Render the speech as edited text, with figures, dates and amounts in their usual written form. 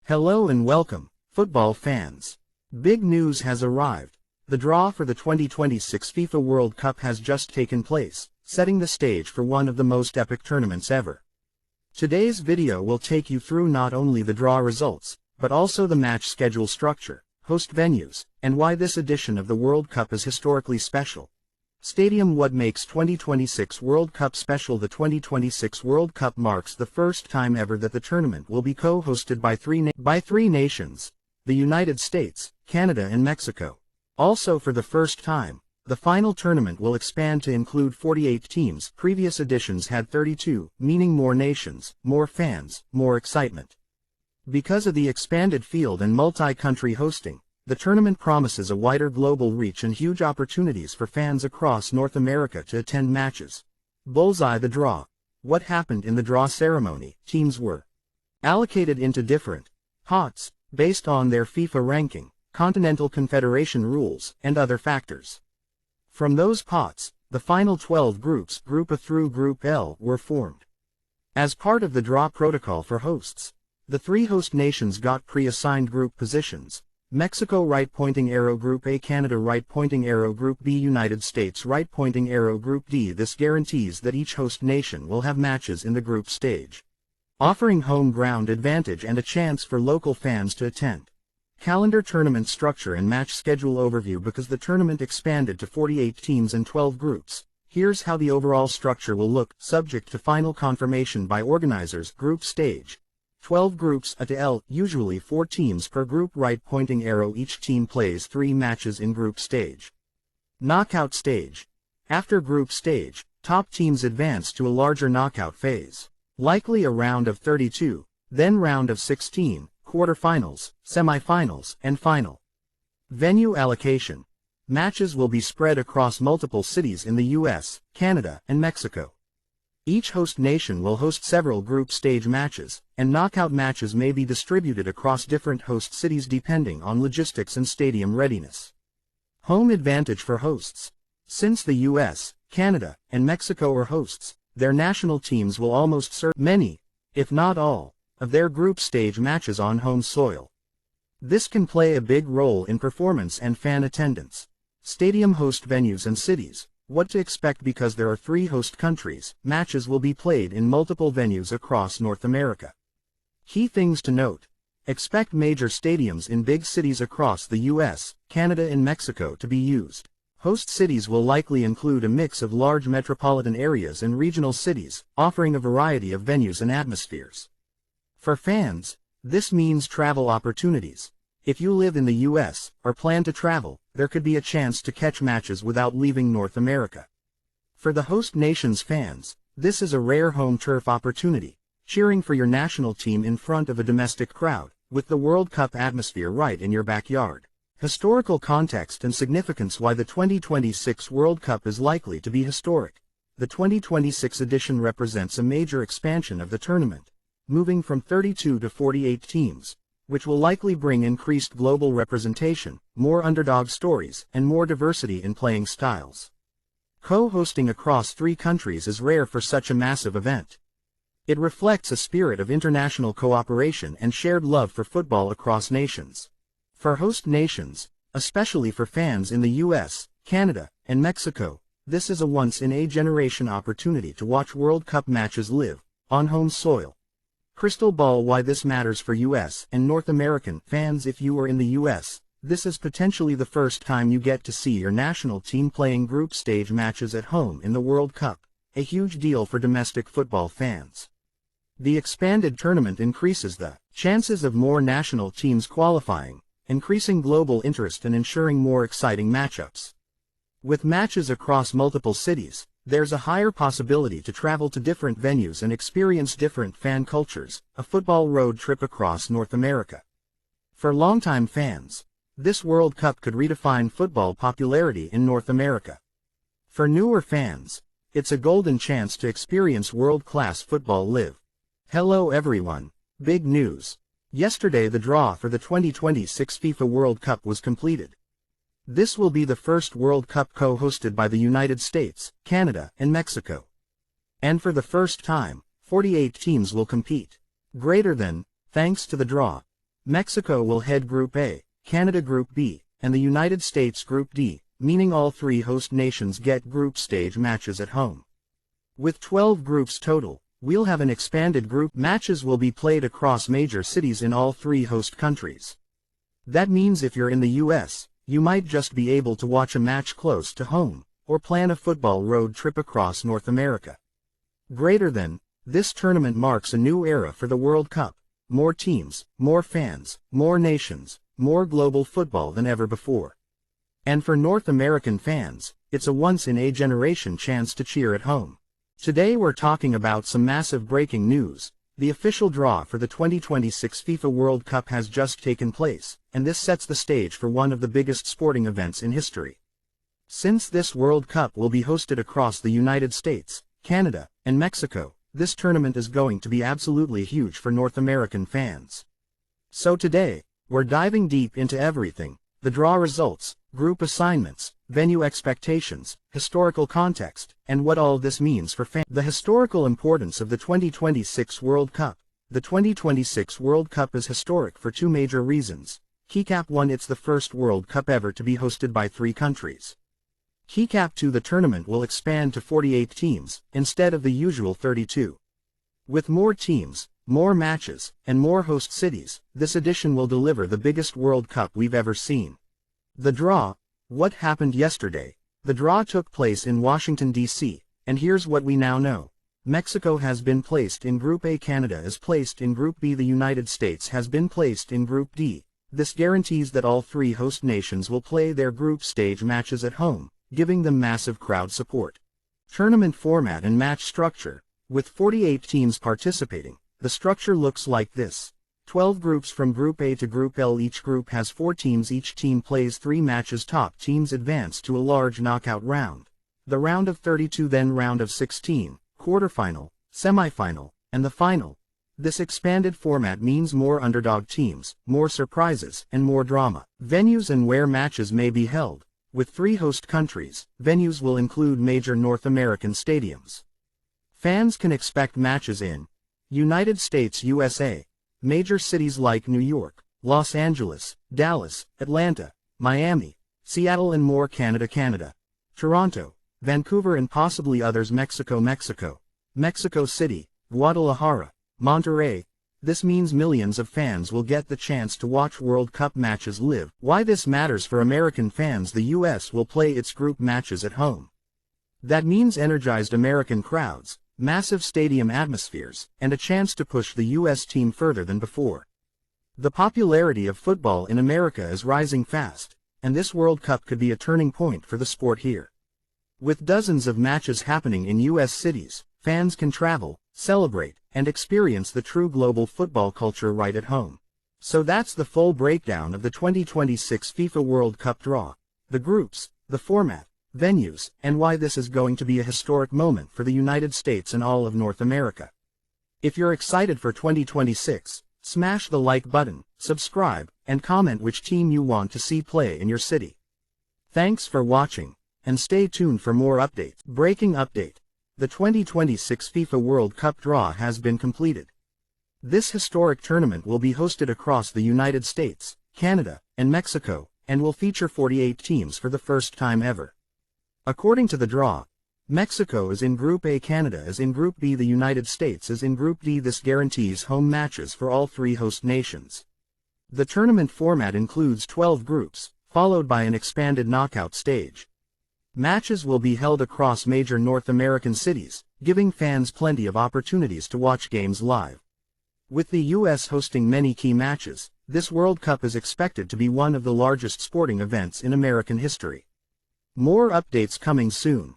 Hello and welcome, football fans. Big news has arrived. The draw for the 2026 FIFA World Cup has just taken place, setting the stage for one of the most epic tournaments ever. Today's video will take you through not only the draw results, but also the match schedule structure, host venues, and why this edition of the World Cup is historically special. Stadium. What makes 2026 World Cup special? The 2026 World Cup marks the first time ever that the tournament will be co-hosted by three nations: the United States, Canada and Mexico. Also, for the first time, the final tournament will expand to include 48 teams. Previous editions had 32, meaning more nations, more fans, more excitement. Because of the expanded field and multi-country hosting, the tournament promises a wider global reach and huge opportunities for fans across North America to attend matches. Bullseye. The draw. What happened in the draw ceremony? Teams were allocated into different pots, based on their FIFA ranking, Continental Confederation rules, and other factors. From those pots, the final 12 groups, Group A through Group L, were formed. As part of the draw protocol for hosts, the three host nations got pre-assigned group positions: Mexico right pointing arrow Group A, Canada right pointing arrow Group B, United States right pointing arrow Group D. This guarantees that each host nation will have matches in the group stage, offering home ground advantage and a chance for local fans to attend. Calendar. Tournament structure and match schedule overview. Because the tournament expanded to 48 teams and 12 groups, here's how the overall structure will look, subject to final confirmation by organizers. Group stage: 12 groups A to L, usually 4 teams per group right pointing arrow. Each team plays 3 matches in group stage. Knockout stage: after group stage, top teams advance to a larger knockout phase, likely a round of 32, then round of 16, quarterfinals, semifinals, and final. Venue allocation: matches will be spread across multiple cities in the US, Canada, and Mexico. Each host nation will host several group stage matches, and knockout matches may be distributed across different host cities depending on logistics and stadium readiness. Home advantage for hosts: since the US, Canada, and Mexico are hosts, their national teams will almost serve many, if not all, of their group stage matches on home soil. This can play a big role in performance and fan attendance. Stadium. Host venues and cities. What to expect? Because there are 3 host countries, matches will be played in multiple venues across North America. Key things to note: expect major stadiums in big cities across the US, Canada and Mexico to be used. Host cities will likely include a mix of large metropolitan areas and regional cities, offering a variety of venues and atmospheres. For fans, this means travel opportunities. If you live in the US, or plan to travel, there could be a chance to catch matches without leaving North America. For the host nation's fans, this is a rare home turf opportunity, cheering for your national team in front of a domestic crowd, with the World Cup atmosphere right in your backyard. Historical context and significance. Why the 2026 World Cup is likely to be historic. The 2026 edition represents a major expansion of the tournament, moving from 32 to 48 teams, which will likely bring increased global representation, more underdog stories, and more diversity in playing styles. Co-hosting across 3 countries is rare for such a massive event. It reflects a spirit of international cooperation and shared love for football across nations. For host nations, especially for fans in the US, Canada, and Mexico, this is a once-in-a-generation opportunity to watch World Cup matches live on home soil. Crystal ball. Why this matters for US and North American fans. If you are in the US, this is potentially the first time you get to see your national team playing group stage matches at home in the World Cup, a huge deal for domestic football fans. The expanded tournament increases the chances of more national teams qualifying, increasing global interest and ensuring more exciting matchups. With matches across multiple cities, there's a higher possibility to travel to different venues and experience different fan cultures, a football road trip across North America. For longtime fans, this World Cup could redefine football popularity in North America. For newer fans, it's a golden chance to experience world-class football live. Hello everyone, big news. Yesterday the draw for the 2026 FIFA World Cup was completed. This will be the first World Cup co-hosted by the United States, Canada, and Mexico. And for the first time, 48 teams will compete. Thanks to the draw, Mexico will head Group A, Canada Group B, and the United States Group D, meaning all three host nations get group stage matches at home. With 12 groups total, we'll have an expanded group. Matches will be played across major cities in all three host countries. That means if you're in the US, you might just be able to watch a match close to home, or plan a football road trip across North America. Greater than, this tournament marks a new era for the World Cup. More teams, more fans, more nations, more global football than ever before. And for North American fans, it's a once-in-a-generation chance to cheer at home. Today we're talking about some massive breaking news. The official draw for the 2026 FIFA World Cup has just taken place, and this sets the stage for one of the biggest sporting events in history. Since this World Cup will be hosted across the United States, Canada, and Mexico, this tournament is going to be absolutely huge for North American fans. So today, we're diving deep into everything: the draw results, group assignments, venue expectations, historical context, and what all this means for fans. The historical importance of the 2026 World Cup. The 2026 World Cup is historic for two major reasons. Keycap 1, it's the first World Cup ever to be hosted by 3 countries. Keycap 2, the tournament will expand to 48 teams, instead of the usual 32. With more teams, more matches, and more host cities, this edition will deliver the biggest World Cup we've ever seen. The draw. What happened yesterday? The draw took place in Washington, D.C., and here's what we now know. Mexico has been placed in Group A, Canada is placed in Group B, the United States has been placed in Group D. This guarantees that all 3 host nations will play their group stage matches at home, giving them massive crowd support. Tournament format and match structure. With 48 teams participating, the structure looks like this. 12 groups from Group A to Group L. Each group has 4 teams. Each team plays 3 matches. Top teams advance to a large knockout round. The round of 32, then round of 16, quarterfinal, semifinal, and the final. This expanded format means more underdog teams, more surprises, and more drama. Venues and where matches may be held. With 3 host countries, venues will include major North American stadiums. Fans can expect matches in United States, USA, major cities like New York, Los Angeles, Dallas, Atlanta, Miami, Seattle, and more. Canada, Toronto, Vancouver, and possibly others. Mexico, Mexico City, Guadalajara, Monterrey. This means millions of fans will get the chance to watch World Cup matches live. Why this matters for American fans: the US will play its group matches at home. That means energized American crowds, massive stadium atmospheres, and a chance to push the US team further than before. The popularity of football in America is rising fast, and this World Cup could be a turning point for the sport here. With dozens of matches happening in US cities, fans can travel, celebrate, and experience the true global football culture right at home. So that's the full breakdown of the 2026 FIFA World Cup draw, the groups, the format, venues, and why this is going to be a historic moment for the United States and all of North America. If you're excited for 2026, smash the like button, subscribe, and comment which team you want to see play in your city. Thanks for watching, and stay tuned for more updates. Breaking update. The 2026 FIFA World Cup draw has been completed. This historic tournament will be hosted across the United States, Canada, and Mexico, and will feature 48 teams for the first time ever. According to the draw, Mexico is in Group A, Canada is in Group B, the United States is in Group D. This guarantees home matches for all 3 host nations. The tournament format includes 12 groups, followed by an expanded knockout stage. Matches will be held across major North American cities, giving fans plenty of opportunities to watch games live. With the US hosting many key matches, this World Cup is expected to be one of the largest sporting events in American history. More updates coming soon.